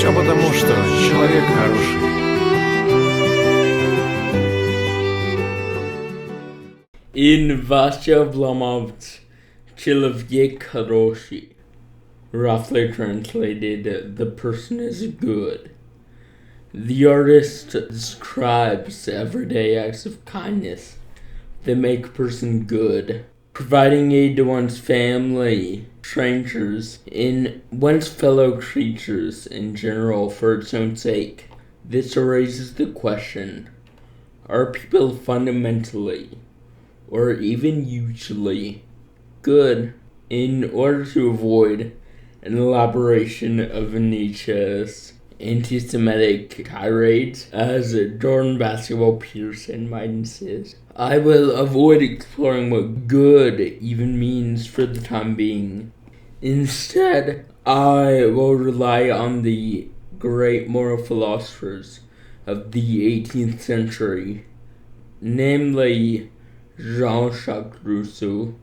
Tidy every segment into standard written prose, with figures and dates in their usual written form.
Все потому, что человек хороший. In Václav's Человек, хороший, roughly translated, the person is good. The artist describes everyday acts of kindness that make a person good, providing aid to one's family, strangers, and one's fellow creatures in general for its own sake. This raises the question, are people fundamentally, or even usually, good in order to avoid an elaboration of Nietzsche's anti-Semitic tirades, as Jordan Basketball Peterson might insist? I will avoid exploring what good even means for the time being. Instead, I will rely on the great moral philosophers of the 18th century, namely Jean-Jacques Rousseau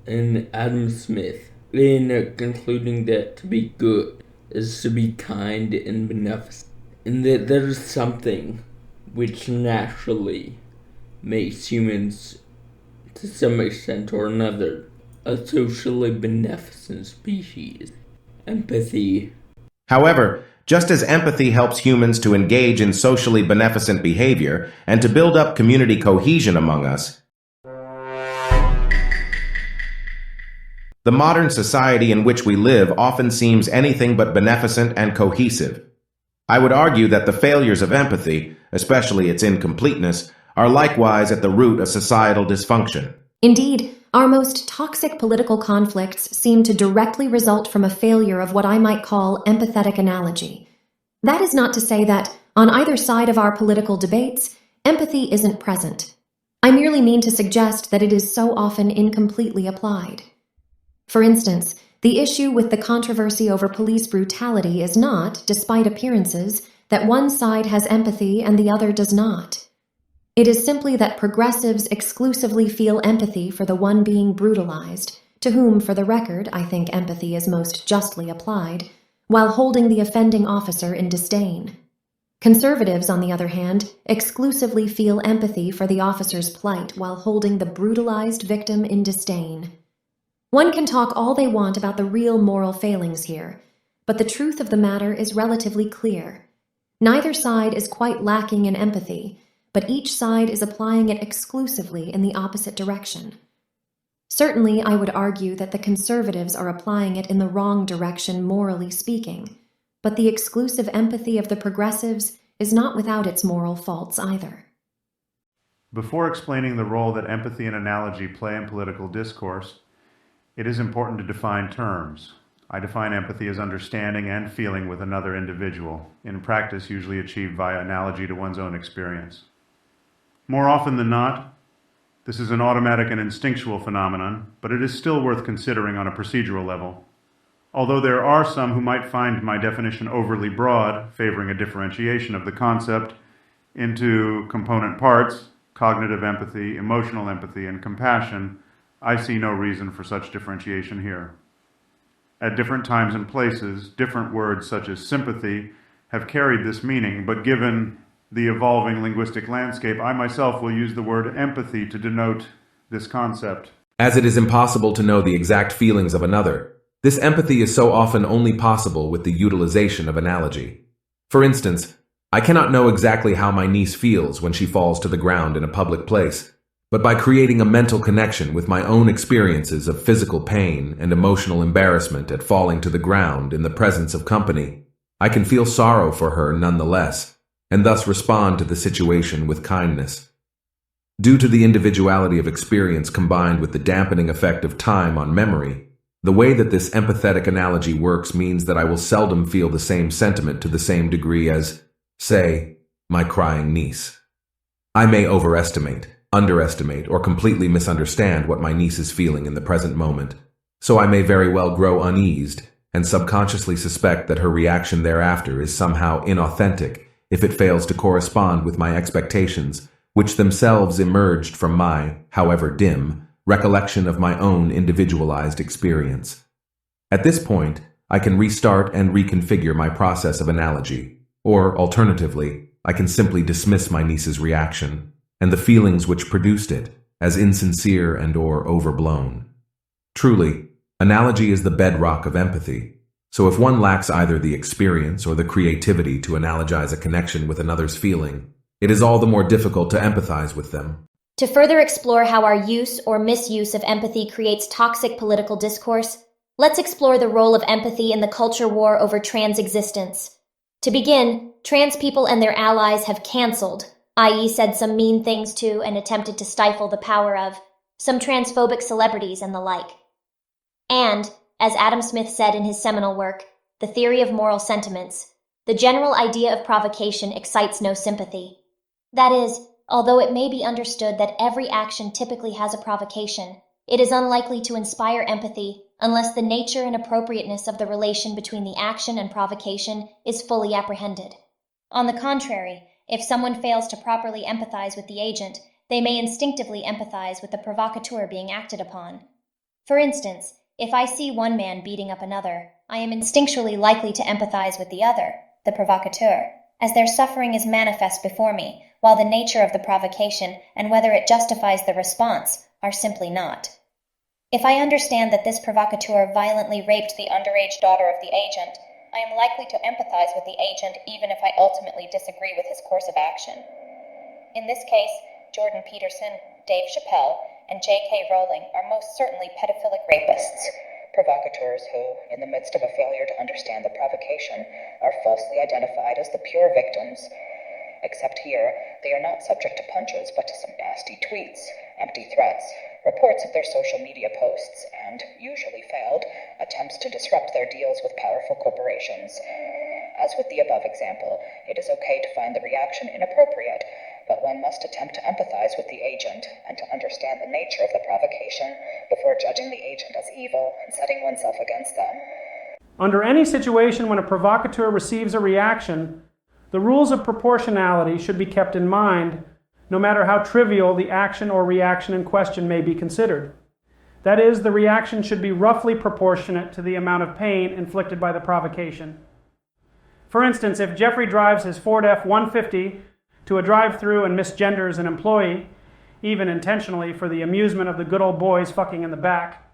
and Adam Smith, in concluding that to be good is to be kind and beneficent, and that there is something which naturally makes humans, to some extent or another, a socially beneficent species: empathy. However, just as empathy helps humans to engage in socially beneficent behavior and to build up community cohesion among us, the modern society in which we live often seems anything but beneficent and cohesive. I would argue that the failures of empathy, especially its incompleteness, are likewise at the root of societal dysfunction. Indeed, our most toxic political conflicts seem to directly result from a failure of what I might call empathetic analogy. That is not to say that, on either side of our political debates, empathy isn't present. I merely mean to suggest that it is so often incompletely applied. For instance, the issue with the controversy over police brutality is not, despite appearances, that one side has empathy and the other does not. It is simply that progressives exclusively feel empathy for the one being brutalized, to whom, for the record, I think empathy is most justly applied, while holding the offending officer in disdain. Conservatives, on the other hand, exclusively feel empathy for the officer's plight while holding the brutalized victim in disdain. One can talk all they want about the real moral failings here, but the truth of the matter is relatively clear. Neither side is quite lacking in empathy, but each side is applying it exclusively in the opposite direction. Certainly, I would argue that the conservatives are applying it in the wrong direction, morally speaking, but the exclusive empathy of the progressives is not without its moral faults either. Before explaining the role that empathy and analogy play in political discourse, it is important to define terms. I define empathy as understanding and feeling with another individual, in practice usually achieved via analogy to one's own experience. More often than not, this is an automatic and instinctual phenomenon, but it is still worth considering on a procedural level. Although there are some who might find my definition overly broad, favoring a differentiation of the concept into component parts, cognitive empathy, emotional empathy, and compassion, I see no reason for such differentiation here. At different times and places, different words such as sympathy have carried this meaning, but given the evolving linguistic landscape, I myself will use the word empathy to denote this concept. As it is impossible to know the exact feelings of another, this empathy is so often only possible with the utilization of analogy. For instance, I cannot know exactly how my niece feels when she falls to the ground in a public place, but by creating a mental connection with my own experiences of physical pain and emotional embarrassment at falling to the ground in the presence of company, I can feel sorrow for her nonetheless, and thus respond to the situation with kindness. Due to the individuality of experience combined with the dampening effect of time on memory, the way that this empathetic analogy works means that I will seldom feel the same sentiment to the same degree as, say, my crying niece. I may overestimate, underestimate, or completely misunderstand what my niece is feeling in the present moment, so I may very well grow uneased and subconsciously suspect that her reaction thereafter is somehow inauthentic if it fails to correspond with my expectations, which themselves emerged from my, however dim, recollection of my own individualized experience. At this point, I can restart and reconfigure my process of analogy. Or, alternatively, I can simply dismiss my niece's reaction and the feelings which produced it as insincere and/or overblown. Truly, analogy is the bedrock of empathy. So if one lacks either the experience or the creativity to analogize a connection with another's feeling, it is all the more difficult to empathize with them. To further explore how our use or misuse of empathy creates toxic political discourse, let's explore the role of empathy in the culture war over trans existence. To begin, trans people and their allies have canceled, i.e. said some mean things to and attempted to stifle the power of some transphobic celebrities and the like. And, as Adam Smith said in his seminal work, The Theory of Moral Sentiments, the general idea of provocation excites no sympathy. That is, although it may be understood that every action typically has a provocation, it is unlikely to inspire empathy unless the nature and appropriateness of the relation between the action and provocation is fully apprehended. On the contrary, if someone fails to properly empathize with the agent, they may instinctively empathize with the provocateur being acted upon. For instance, if I see one man beating up another, I am instinctually likely to empathize with the other, the provocateur, as their suffering is manifest before me, while the nature of the provocation and whether it justifies the response are simply not. If I understand that this provocateur violently raped the underage daughter of the agent, I am likely to empathize with the agent even if I ultimately disagree with his course of action. In this case, Jordan Peterson, Dave Chappelle, and J.K. Rowling are most certainly pedophilic rapists, provocateurs who, in the midst of a failure to understand the provocation, are falsely identified as the pure victims. Except here, they are not subject to punches but to some nasty tweets, empty threats, reports of their social media posts, and, usually failed, attempts to disrupt their deals with powerful corporations. As with the above example, it is okay to find the reaction inappropriate, but one must attempt to empathize with the agent and to understand the nature of the provocation before judging the agent as evil and setting oneself against them. Under any situation when a provocateur receives a reaction, the rules of proportionality should be kept in mind, no matter how trivial the action or reaction in question may be considered. That is, the reaction should be roughly proportionate to the amount of pain inflicted by the provocation. For instance, if Jeffrey drives his Ford F-150 to a drive-thru and misgenders an employee, even intentionally for the amusement of the good old boys fucking in the back,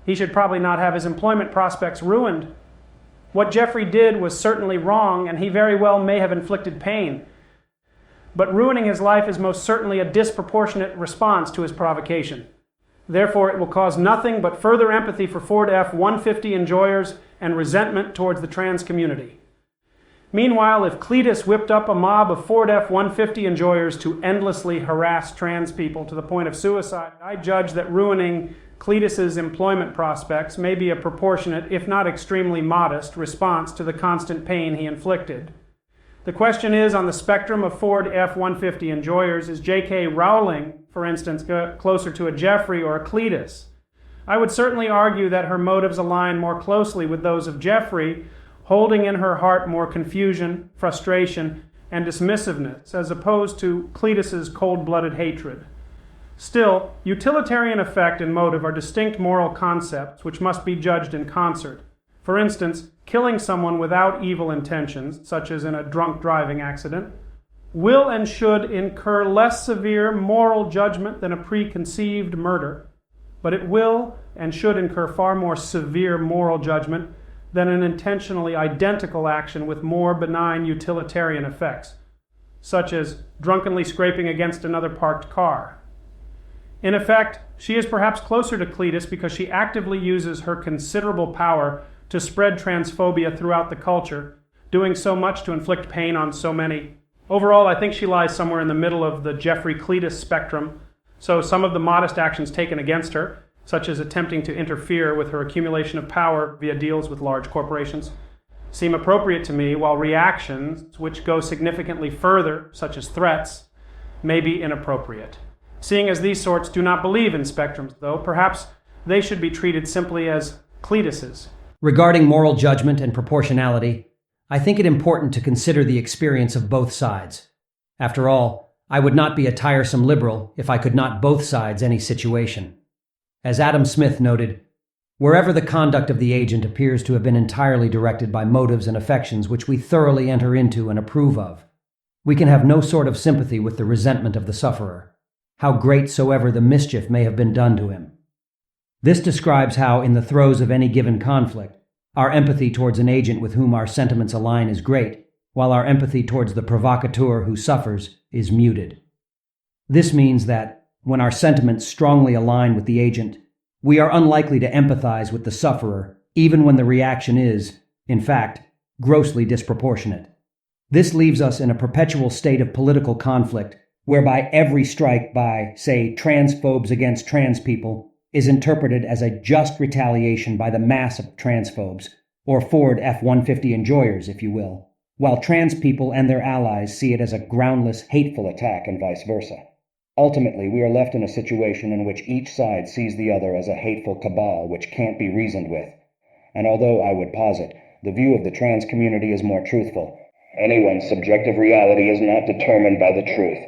he should probably not have his employment prospects ruined. What Jeffrey did was certainly wrong, and he very well may have inflicted pain. But ruining his life is most certainly a disproportionate response to his provocation. Therefore, it will cause nothing but further empathy for Ford F-150 enjoyers and resentment towards the trans community. Meanwhile, if Cletus whipped up a mob of Ford F-150 enjoyers to endlessly harass trans people to the point of suicide, I judge that ruining Cletus's employment prospects may be a proportionate, if not extremely modest, response to the constant pain he inflicted. The question is, on the spectrum of Ford F-150 enjoyers, is J.K. Rowling, for instance, closer to a Jeffrey or a Cletus? I would certainly argue that her motives align more closely with those of Jeffrey, holding in her heart more confusion, frustration, and dismissiveness, as opposed to Cletus's cold-blooded hatred. Still, utilitarian effect and motive are distinct moral concepts which must be judged in concert. For instance, killing someone without evil intentions, such as in a drunk driving accident, will and should incur less severe moral judgment than a preconceived murder, but it will and should incur far more severe moral judgment than an intentionally identical action with more benign utilitarian effects, such as drunkenly scraping against another parked car. In effect, she is perhaps closer to Cletus because she actively uses her considerable power to spread transphobia throughout the culture, doing so much to inflict pain on so many. Overall, I think she lies somewhere in the middle of the Jeffrey-Cletus spectrum, so some of the modest actions taken against her, such as attempting to interfere with her accumulation of power via deals with large corporations, seem appropriate to me, while reactions, which go significantly further, such as threats, may be inappropriate. Seeing as these sorts do not believe in spectrums, though, perhaps they should be treated simply as Cletuses. Regarding moral judgment and proportionality, I think it important to consider the experience of both sides. After all, I would not be a tiresome liberal if I could not both sides any situation. As Adam Smith noted, Wherever the conduct of the agent appears to have been entirely directed by motives and affections which we thoroughly enter into and approve of, we can have no sort of sympathy with the resentment of the sufferer, how great soever the mischief may have been done to him. This describes how, in the throes of any given conflict, our empathy towards an agent with whom our sentiments align is great, while our empathy towards the provocateur who suffers is muted. This means that, when our sentiments strongly align with the agent, we are unlikely to empathize with the sufferer, even when the reaction is, in fact, grossly disproportionate. This leaves us in a perpetual state of political conflict, whereby every strike by, say, transphobes against trans people is interpreted as a just retaliation by the mass of transphobes, or Ford F-150 enjoyers, if you will, while trans people and their allies see it as a groundless, hateful attack and vice versa. Ultimately, we are left in a situation in which each side sees the other as a hateful cabal which can't be reasoned with. And although I would posit, the view of the trans community is more truthful, anyone's subjective reality is not determined by the truth.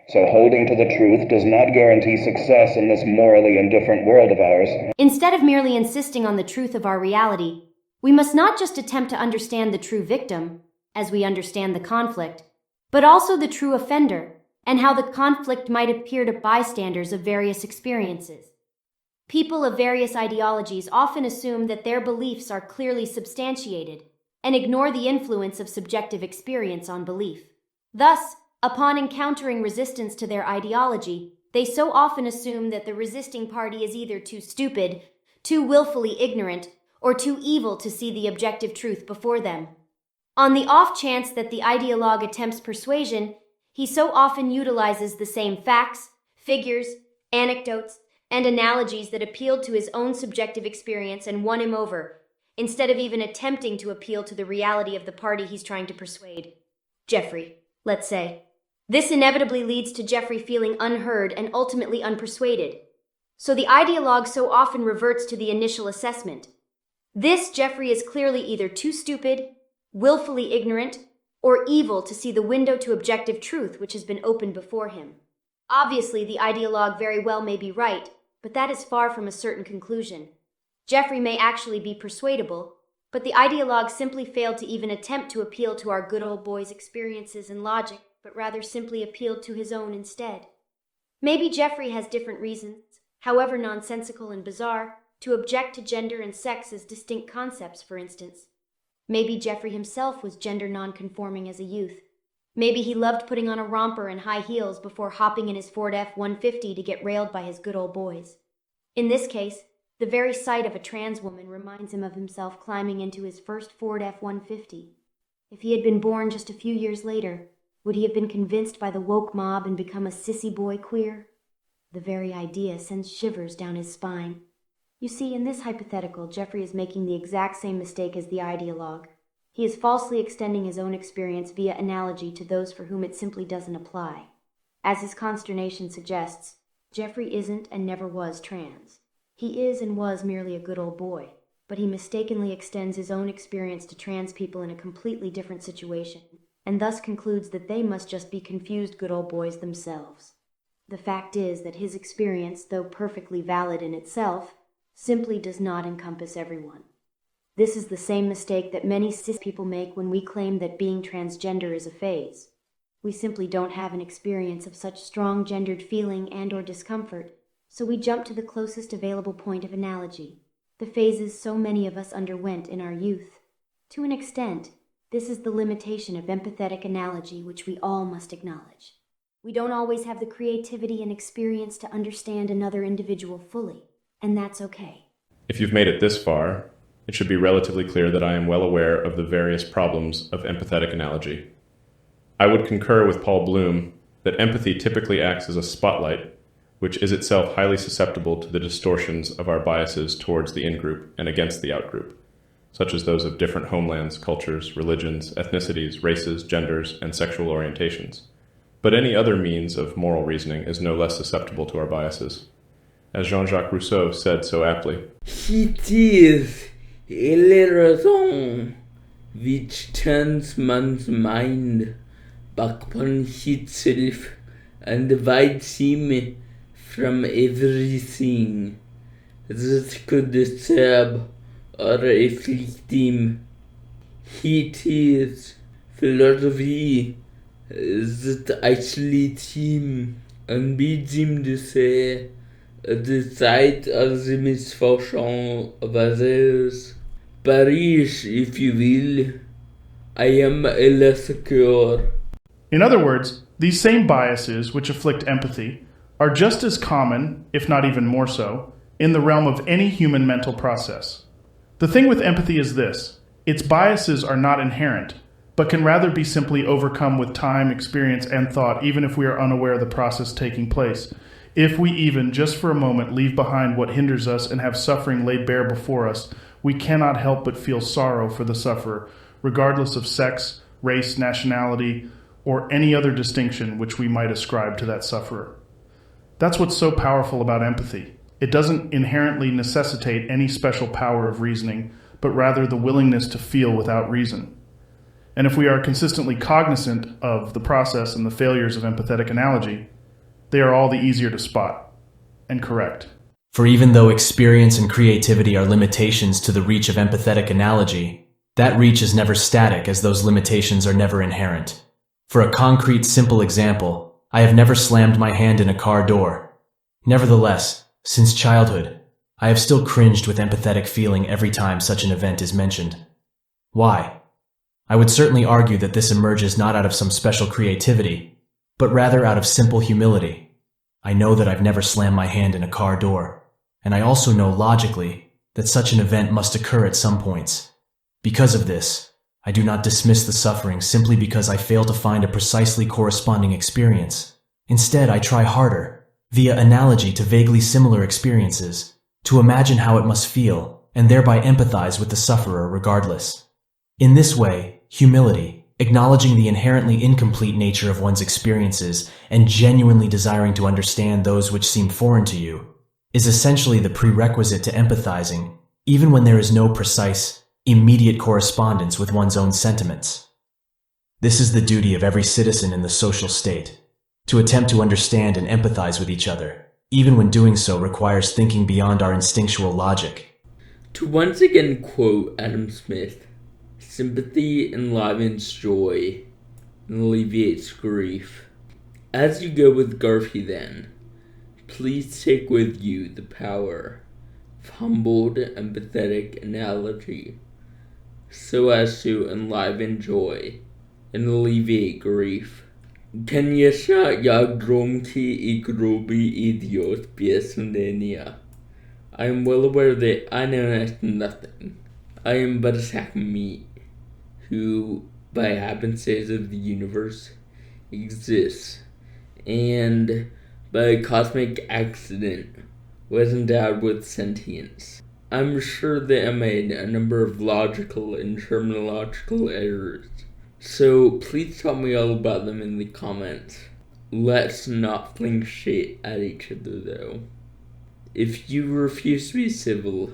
So holding to the truth does not guarantee success in this morally indifferent world of ours. Instead of merely insisting on the truth of our reality, we must not just attempt to understand the true victim, as we understand the conflict, but also the true offender, and how the conflict might appear to bystanders of various experiences. People of various ideologies often assume that their beliefs are clearly substantiated and ignore the influence of subjective experience on belief. Thus, upon encountering resistance to their ideology, they so often assume that the resisting party is either too stupid, too willfully ignorant, or too evil to see the objective truth before them. On the off chance that the ideologue attempts persuasion, he so often utilizes the same facts, figures, anecdotes, and analogies that appealed to his own subjective experience and won him over, instead of even attempting to appeal to the reality of the party he's trying to persuade. Jeffrey, let's say. This inevitably leads to Jeffrey feeling unheard and ultimately unpersuaded. So the ideologue so often reverts to the initial assessment. This Jeffrey is clearly either too stupid, willfully ignorant, or evil to see the window to objective truth which has been opened before him. Obviously, the ideologue very well may be right, but that is far from a certain conclusion. Jeffrey may actually be persuadable, but the ideologue simply failed to even attempt to appeal to our good old boy's experiences and logic, but rather simply appealed to his own instead. Maybe Jeffrey has different reasons, however nonsensical and bizarre, to object to gender and sex as distinct concepts, for instance. Maybe Jeffrey himself was gender non-conforming as a youth. Maybe he loved putting on a romper and high heels before hopping in his Ford F-150 to get railed by his good old boys. In this case, the very sight of a trans woman reminds him of himself climbing into his first Ford F-150. If he had been born just a few years later, would he have been convinced by the woke mob and become a sissy boy queer? The very idea sends shivers down his spine. You see, in this hypothetical, Jeffrey is making the exact same mistake as the ideologue. He is falsely extending his own experience via analogy to those for whom it simply doesn't apply. As his consternation suggests, Jeffrey isn't and never was trans. He is and was merely a good old boy, but he mistakenly extends his own experience to trans people in a completely different situation, and thus concludes that they must just be confused good old boys themselves. The fact is that his experience, though perfectly valid in itself, simply does not encompass everyone. This is the same mistake that many cis people make when we claim that being transgender is a phase. We simply don't have an experience of such strong gendered feeling and or discomfort, so we jump to the closest available point of analogy, the phases so many of us underwent in our youth. To an extent, this is the limitation of empathetic analogy which we all must acknowledge. We don't always have the creativity and experience to understand another individual fully, and that's okay. If you've made it this far, it should be relatively clear that I am well aware of the various problems of empathetic analogy. I would concur with Paul Bloom that empathy typically acts as a spotlight, which is itself highly susceptible to the distortions of our biases towards the in-group and against the out-group, such as those of different homelands, cultures, religions, ethnicities, races, genders, and sexual orientations. But any other means of moral reasoning is no less susceptible to our biases. As Jean-Jacques Rousseau said so aptly, "It is a raison which turns one's mind back upon itself and divides him from everything, Ztkudesab reflectim hitis philosophy zteichlitim anbidim de se de Zeit als misfortune vases Paris, if you will. I am a lesser. In other words, these same biases which afflict empathy are just as common, if not even more so, in the realm of any human mental process. The thing with empathy is this: its biases are not inherent, but can rather be simply overcome with time, experience, and thought, even if we are unaware of the process taking place. If we even, just for a moment, leave behind what hinders us and have suffering laid bare before us, we cannot help but feel sorrow for the sufferer, regardless of sex, race, nationality, or any other distinction which we might ascribe to that sufferer. That's what's so powerful about empathy. It doesn't inherently necessitate any special power of reasoning, but rather the willingness to feel without reason. And if we are consistently cognizant of the process and the failures of empathetic analogy, they are all the easier to spot and correct. For even though experience and creativity are limitations to the reach of empathetic analogy, that reach is never static, as those limitations are never inherent. For a concrete, simple example, I have never slammed my hand in a car door. Nevertheless, since childhood, I have still cringed with empathetic feeling every time such an event is mentioned. Why? I would certainly argue that this emerges not out of some special creativity, but rather out of simple humility. I know that I've never slammed my hand in a car door, and I also know logically that such an event must occur at some points. Because of this, I do not dismiss the suffering simply because I fail to find a precisely corresponding experience. Instead, I try harder, via analogy to vaguely similar experiences, to imagine how it must feel, and thereby empathize with the sufferer regardless. In this way, humility, acknowledging the inherently incomplete nature of one's experiences and genuinely desiring to understand those which seem foreign to you, is essentially the prerequisite to empathizing, even when there is no precise, immediate correspondence with one's own sentiments. This is the duty of every citizen in the social state, to attempt to understand and empathize with each other, even when doing so requires thinking beyond our instinctual logic. To once again quote Adam Smith, sympathy enlivens joy and alleviates grief. As you go with Garfi then, please take with you the power of humbled, empathetic analogy, so as to enliven joy and alleviate grief. Kanyesha yagromki igrobi idiot biesundenia. I am well aware that I know next to nothing. I am but a sack of meat, who, by happenstance of the universe, exists, and by a cosmic accident was endowed with sentience. I'm sure that I made a number of logical and terminological errors, so please tell me all about them in the comments. Let's not fling shit at each other though. If you refuse to be civil,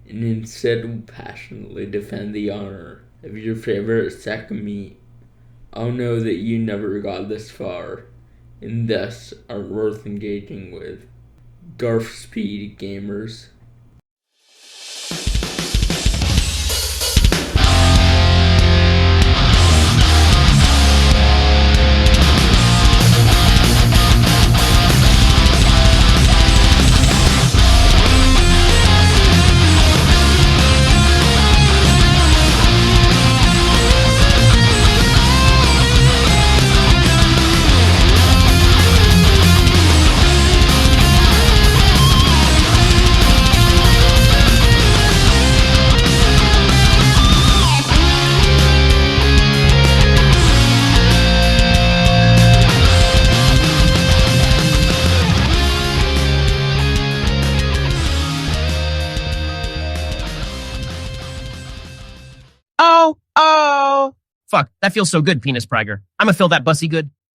and instead passionately defend the honor of your favorite sack of meat, I'll know that you never got this far, and thus are worth engaging with. Garf speed, gamers. Fuck, that feels so good, Penis Prager. I'ma fill that bussy good.